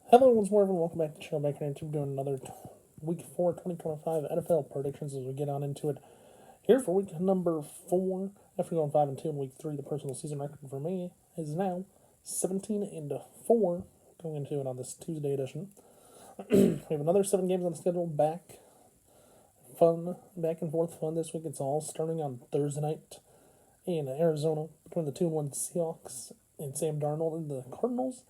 Hello, once more, everyone. Welcome back to the show. Back here on YouTube doing another week 4 2025 NFL predictions as we get on into it. Here for week number 4, after going 5 and 2 in week 3, the personal season record for me is now 17 and 4 going into it on this Tuesday edition. We have another 7 games on the schedule. Back and forth fun this week. It's all starting on Thursday night in Arizona between the 2-1 Seahawks and Sam Darnold and the Cardinals.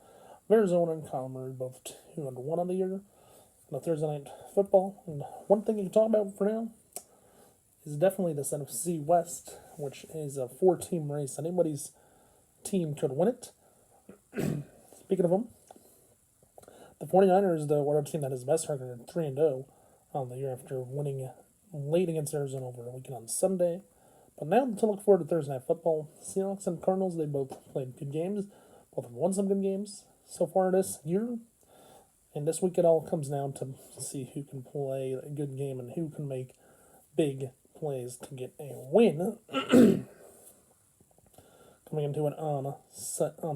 Arizona and Kyler Murray both 2-1 on the year. On Thursday night football. And one thing you can talk about for now is definitely this NFC West, which is a 4-team race. Anybody's team could win it. Speaking of them, the 49ers, the one team that has the best record, 3-0 on the year after winning late against Arizona over a weekend on Sunday. But now to look forward to Thursday night football, Seahawks and Cardinals, they both played good games. Both have won some good games so far this year. And this week it all comes down to see who can play a good game and who can make big plays to get a win. Coming into it on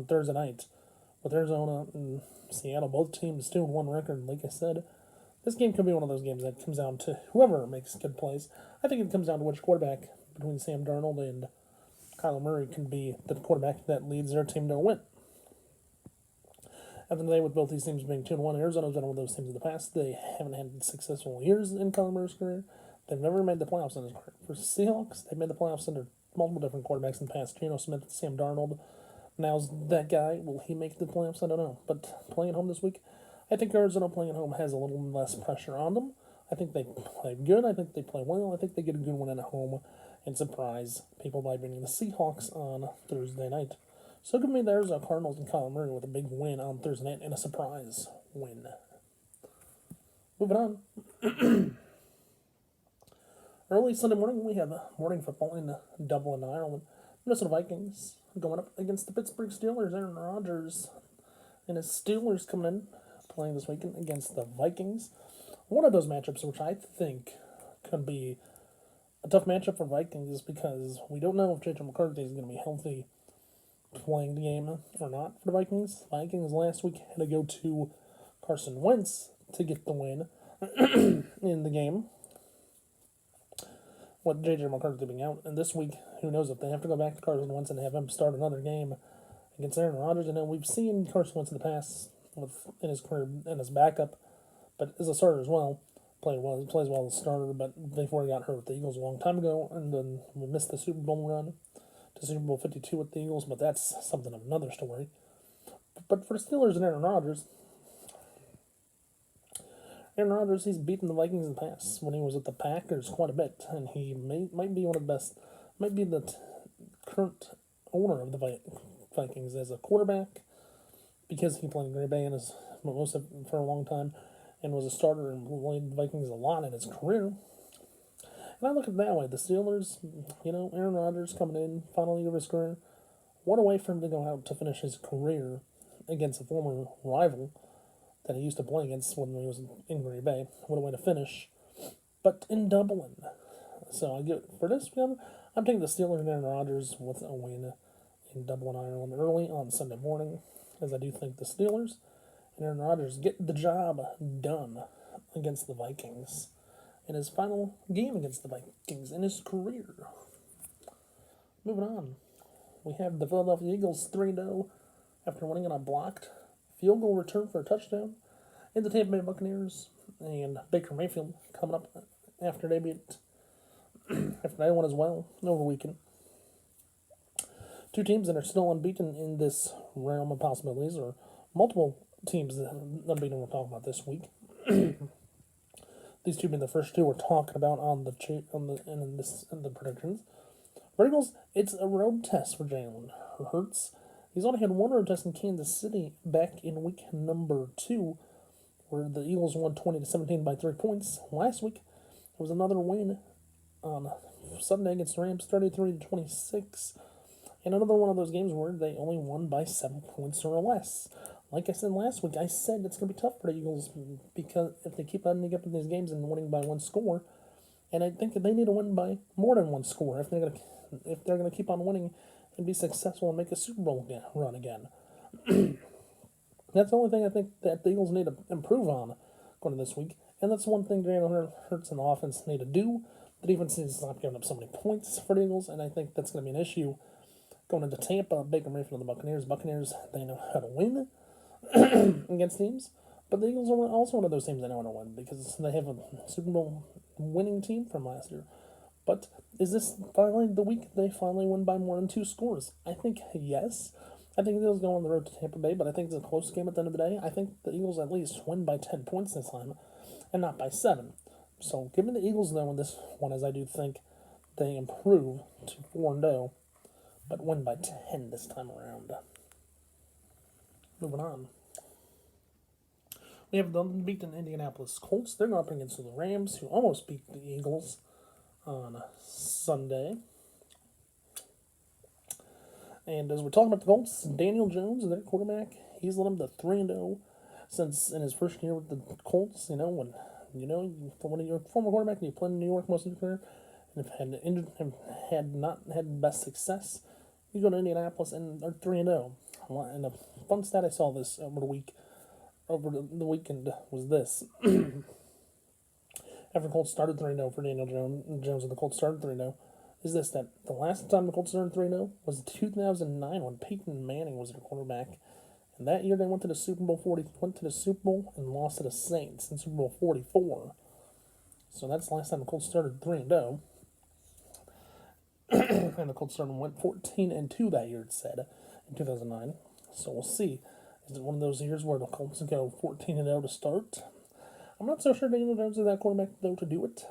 Thursday night with Arizona and Seattle, both teams 2-1 record. Like I said, this game could be one of those games that comes down to whoever makes good plays. I think it comes down to which quarterback between Sam Darnold and Kyler Murray can be the quarterback that leads their team to a win. At the day, with both these teams being 2-1, Arizona's been one of those teams in the past. They haven't had successful years in Kyler Murray's career. They've never made the playoffs in his career. For Seahawks, they've made the playoffs under multiple different quarterbacks in the past. Geno Smith, Sam Darnold. Now's that guy. Will he make the playoffs? I don't know. But playing at home this week, I think Arizona playing at home has a little less pressure on them. I think they play good. I think they play well. I think they get a good win at home and surprise people by beating the Seahawks on Thursday night. So give me the Arizona Cardinals and Kyler Murray with a big win on Thursday night and a surprise win. Moving on. Early Sunday morning, we have morning football in Dublin, Ireland. Minnesota Vikings going up against the Pittsburgh Steelers. Aaron Rodgers and his Steelers coming in, playing this weekend against the Vikings. One of those matchups which I think could be a tough matchup for Vikings because we don't know if J.J. McCarthy is going to be healthy playing the game or not for the Vikings. Vikings last week had to go to Carson Wentz to get the win in the game with J.J. McCarthy being out. And this week, who knows if they have to go back to Carson Wentz and have him start another game against Aaron Rodgers. And then we've seen Carson Wentz in the past in his career and his backup, but as a starter as well. Plays well as a starter, but before he got hurt with the Eagles a long time ago, and then we missed the Super Bowl run to Super Bowl 52 with the Eagles, but that's something of another story. But for the Steelers and Aaron Rodgers, he's beaten the Vikings in the past when he was at the Packers quite a bit, and he might be one of the best, might be the current owner of the Vikings as a quarterback because he played in Green Bay and is most of for a long time and was a starter and played the Vikings a lot in his career. And I look at it that way. The Steelers, Aaron Rodgers coming in, final year of his career. What a way for him to go out to finish his career against a former rival that he used to play against when he was in Green Bay. What a way to finish. But in Dublin. So I get for this one, I'm taking the Steelers and Aaron Rodgers with a win in Dublin, Ireland early on Sunday morning, as I do think the Steelers and Aaron Rodgers get the job done against the Vikings in his final game against the Vikings in his career. Moving on, we have the Philadelphia Eagles 3-0 after winning on a blocked field goal return for a touchdown. And the Tampa Bay Buccaneers and Baker Mayfield coming up after they won as well over the weekend. Two teams that are still unbeaten in this realm of possibilities, or multiple teams that are unbeaten we'll talk about this week. These two being the first two we're talking about in the predictions. For Eagles, it's a road test for Jalen Hurts. He's only had one road test in Kansas City back in week number 2, where the Eagles won 20-17 by 3 points. Last week, there was another win on Sunday against the Rams, 33-26. And another one of those games where they only won by 7 points or less. Like I said last week, I said it's going to be tough for the Eagles because if they keep ending up in these games and winning by one score, and I think that they need to win by more than one score if they're going to keep on winning and be successful and make a Super Bowl run again. That's the only thing I think that the Eagles need to improve on going to this week. And that's one thing Jalen Hurts and the offense need to do. The defense needs to stop giving up so many points for the Eagles, and I think that's going to be an issue going into Tampa. Baker Mayfield and the Buccaneers. Buccaneers, they know how to win against teams. But the Eagles are also one of those teams that know how to win because they have a Super Bowl winning team from last year. But is this finally the week they finally win by more than 2 scores? I think yes. I think the Eagles go on the road to Tampa Bay, but I think it's a close game at the end of the day. I think the Eagles at least win by 10 points this time and not by 7. So give me the Eagles though in this one, as I do think they improve to 4-0, but win by 10 this time around. Moving on. We have the unbeaten Indianapolis Colts. They're going up against the Rams, who almost beat the Eagles on Sunday. And as we're talking about the Colts, Daniel Jones, their quarterback, he's led them to 3-0 since in his first year with the Colts. When you're a former quarterback and you play in New York most of your career, and have not had the best success, you go to Indianapolis and they're 3-0. And a fun stat I saw this over the weekend was this. After the Colts started 3-0 for Daniel Jones and the Colts started 3-0, is this that the last time the Colts started 3-0 was 2009 when Peyton Manning was their quarterback. And that year they went to the Super Bowl and lost to the Saints in Super Bowl 44. So that's the last time the Colts started 3-0. And the Colts went 14-2 that year, it said, in 2009. So we'll see. Is it one of those years where the Colts go 14-0 to start? I'm not so sure Daniel Jones is that quarterback, though, to do it.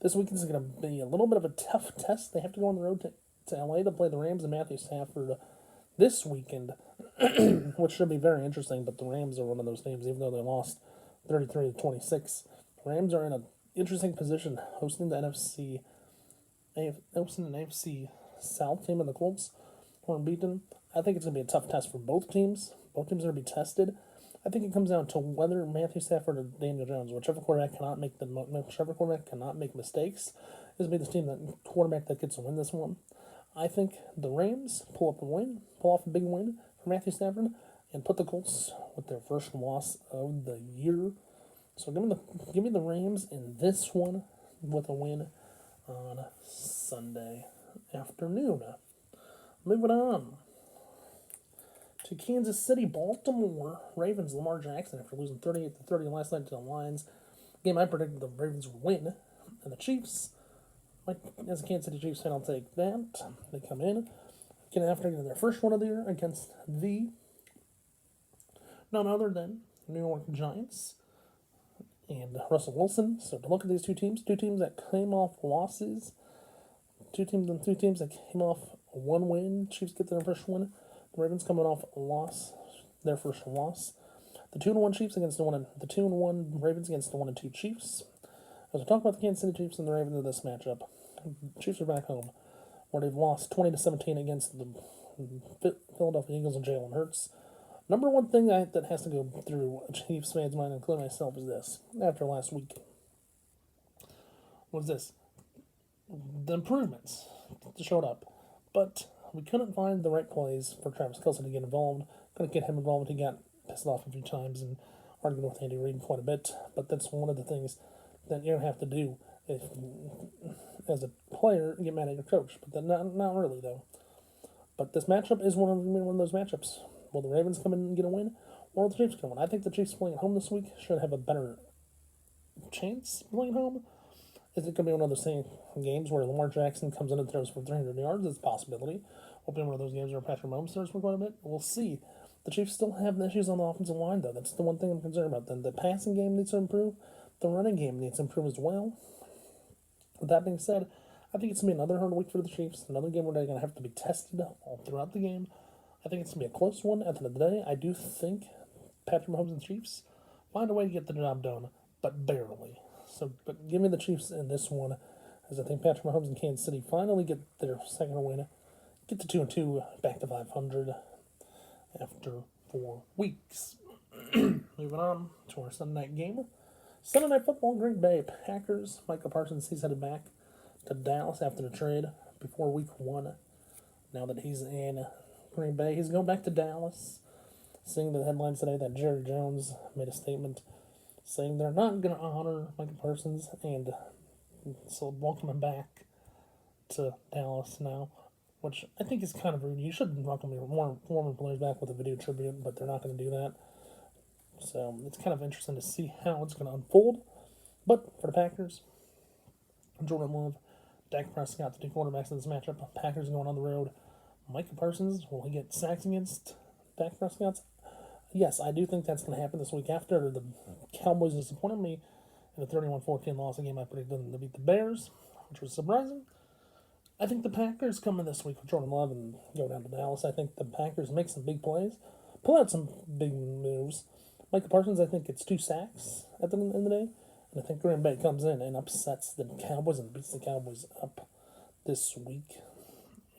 This weekend is going to be a little bit of a tough test. They have to go on the road to LA to play the Rams and Matthew Stafford this weekend, which should be very interesting. But the Rams are one of those teams, even though they lost 33-26. The Rams are in an interesting position, hosting the NFC South team and the Colts, who are unbeaten. I think it's going to be a tough test for both teams. Both teams are going to be tested. I think it comes down to whether Matthew Stafford or Daniel Jones, whichever quarterback cannot make mistakes, is be the team quarterback that gets to win this one. I think the Rams pull off a big win for Matthew Stafford, and put the Colts with their first loss of the year. So give me the Rams in this one with a win on Sunday afternoon. Moving on to Kansas City, Baltimore Ravens. Lamar Jackson, after losing 38-30 last night to the Lions, game I predicted the Ravens would win, and the Chiefs, as a Kansas City Chiefs fan, I'll take that. They come in, after getting their first one of the year against none other than New York Giants and Russell Wilson. So to look at these two teams that came off losses, two teams that came off one win. Chiefs get their first win. The Ravens coming off their first loss. The 2-1 Chiefs against the 2-1 Ravens against the 1-2 Chiefs. As we talk about the Kansas City Chiefs and the Ravens in this matchup, the Chiefs are back home, where they've lost 20-17 against the Philadelphia Eagles and Jalen Hurts. Number one thing that has to go through a Chiefs fan's mind, including myself, is this. After last week, was this. The improvements showed up, but we couldn't find the right plays for Travis Kelce to get involved. Couldn't get him involved. He got pissed off a few times and argued with Andy Reid quite a bit. But that's one of the things that you have to do if, as a player, you get mad at your coach. But not really, though. But this matchup is one of those matchups. Will the Ravens come in and get a win, or will the Chiefs come in? I think the Chiefs playing at home this week should have a better chance playing home. Is it going to be one of those same games where Lamar Jackson comes in and throws for 300 yards? It's a possibility. Will be one of those games where Patrick Mahomes throws for quite a bit. We'll see. The Chiefs still have issues on the offensive line, though. That's the one thing I'm concerned about. The passing game needs to improve. The running game needs to improve as well. With that being said, I think it's going to be another hard week for the Chiefs. Another game where they're going to have to be tested all throughout the game. I think it's going to be a close one. At the end of the day, I do think Patrick Mahomes and the Chiefs find a way to get the job done, but barely. But give me the Chiefs in this one, as I think Patrick Mahomes and Kansas City finally get their second win, get to 2-2, back to 500 after 4 weeks. Moving on to our Sunday night game. Sunday Night Football, Green Bay Packers. Micah Parsons, he's headed back to Dallas after the trade before week 1. Now that he's in Green Bay, he's going back to Dallas. seeing the headlines today that Jerry Jones made a statement saying they're not going to honor Micah Parsons, and so welcome him back to Dallas now, which I think is kind of rude. You should welcome your more former players back with a video tribute, but they're not going to do that. So it's kind of interesting to see how it's going to unfold. But for the Packers, Jordan Love, Dak Prescott, the two quarterbacks in this matchup. Packers going on the road. Micah Parsons, will he get sacks against Dak Prescott? Yes, I do think that's going to happen this week after the Cowboys disappointed me in a 31-14 loss, a game I predicted them to beat the Bears, which was surprising. I think the Packers come in this week with Jordan Love and go down to Dallas. I think the Packers make some big plays, pull out some big moves. Micah Parsons, I think, gets 2 sacks at the end of the day. And I think Green Bay comes in and upsets the Cowboys and beats the Cowboys up this week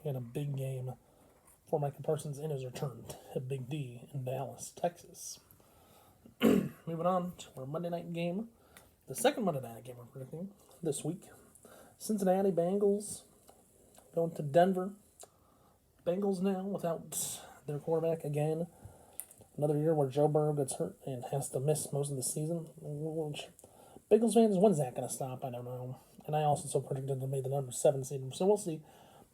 in a big game for Micah Parsons in his return to Big D in Dallas, Texas. Moving on to our Monday night game. The second Monday night game we're predicting this week. Cincinnati Bengals going to Denver. Bengals now without their quarterback again. Another year where Joe Burrow gets hurt and has to miss most of the season. Bengals fans, when's that going to stop? I don't know. And I also predicted to be the number 7 seed, so we'll see.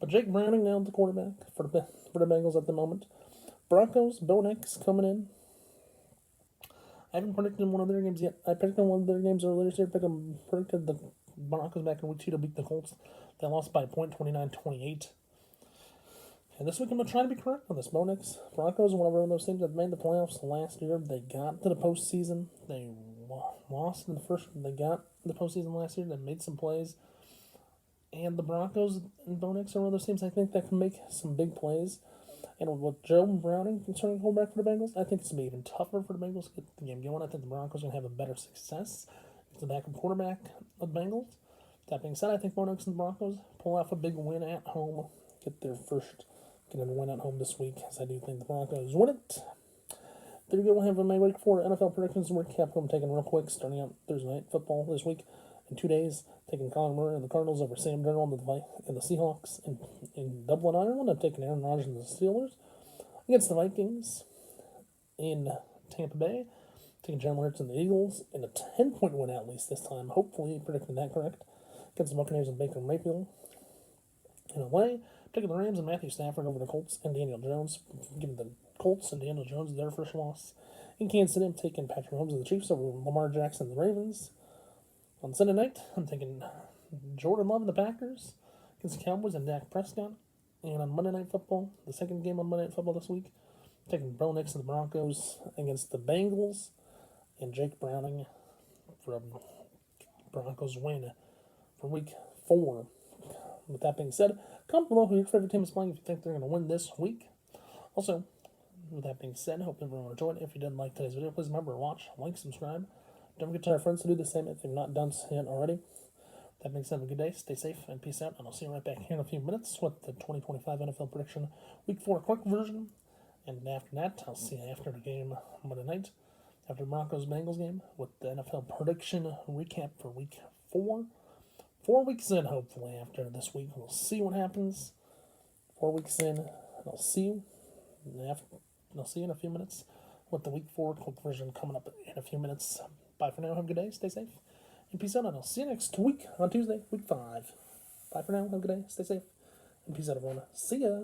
But Jake Browning now the quarterback for the Bengals at the moment. Broncos, Bo Nix coming in. I haven't predicted one of their games yet. I predicted one of their games earlier this year. Predicted the Broncos back in week 2 to beat the Colts. They lost by a point, 29-28. And this week I'm going to try to be correct on this. Bo Nix, Broncos, one of those teams that made the playoffs last year. They got to the postseason. They lost in the first. They got the postseason last year. They made some plays. And the Broncos and Bo Nix are one of those teams I think that can make some big plays. And with Joe Browning concerning quarterback for the Bengals, I think it's going to be even tougher for the Bengals to get the game going. I think the Broncos are going to have a better success. It's the backup quarterback of the Bengals. That being said, I think Bo Nix and the Broncos pull off a big win at home. Get a win at home this week, as I do think the Broncos win it. There you go. We'll have my week 4 NFL predictions recap. I'm taking real quick, starting out Thursday night football this week. In 2 days, taking Colin Murray and the Cardinals over Sam Darnold and the Seahawks in Dublin, Ireland. I'm taking Aaron Rodgers and the Steelers against the Vikings in Tampa Bay. Taking Jalen Hurts and the Eagles in a 10-point win at least this time. Hopefully, predicting that correct. Against the Buccaneers and Baker Mayfield in LA. Taking the Rams and Matthew Stafford over the Colts and Daniel Jones. Giving the Colts and Daniel Jones their first loss. In Kansas City, I'm taking Patrick Mahomes and the Chiefs over Lamar Jackson and the Ravens. On Sunday night, I'm taking Jordan Love and the Packers against the Cowboys and Dak Prescott. And on Monday Night Football, the second game on Monday Night Football this week, I'm taking Bo Nix and the Broncos against the Bengals and Jake Browning for a Broncos win for week 4. With that being said, comment below who your favorite team is playing if you think they're going to win this week. Also, with that being said, hope everyone enjoyed it. If you did like today's video, please remember to watch, like, subscribe. Don't forget to tell our friends to do the same if they've not done so yet already. That being said, have a good day, stay safe, and peace out. And I'll see you right back here in a few minutes with the 2025 NFL prediction week 4 quick version. And after that, I'll see you after the game Monday night, after the Broncos-Bengals game, with the NFL prediction recap for week 4. 4 weeks in, hopefully, after this week. We'll see what happens. 4 weeks in, and I'll see you in a few minutes with the week 4 quick version coming up in a few minutes. Bye for now. Have a good day. Stay safe. And peace out. And I'll see you next week on Tuesday, week 5. Bye for now. Have a good day. Stay safe. And peace out, everyone. See ya.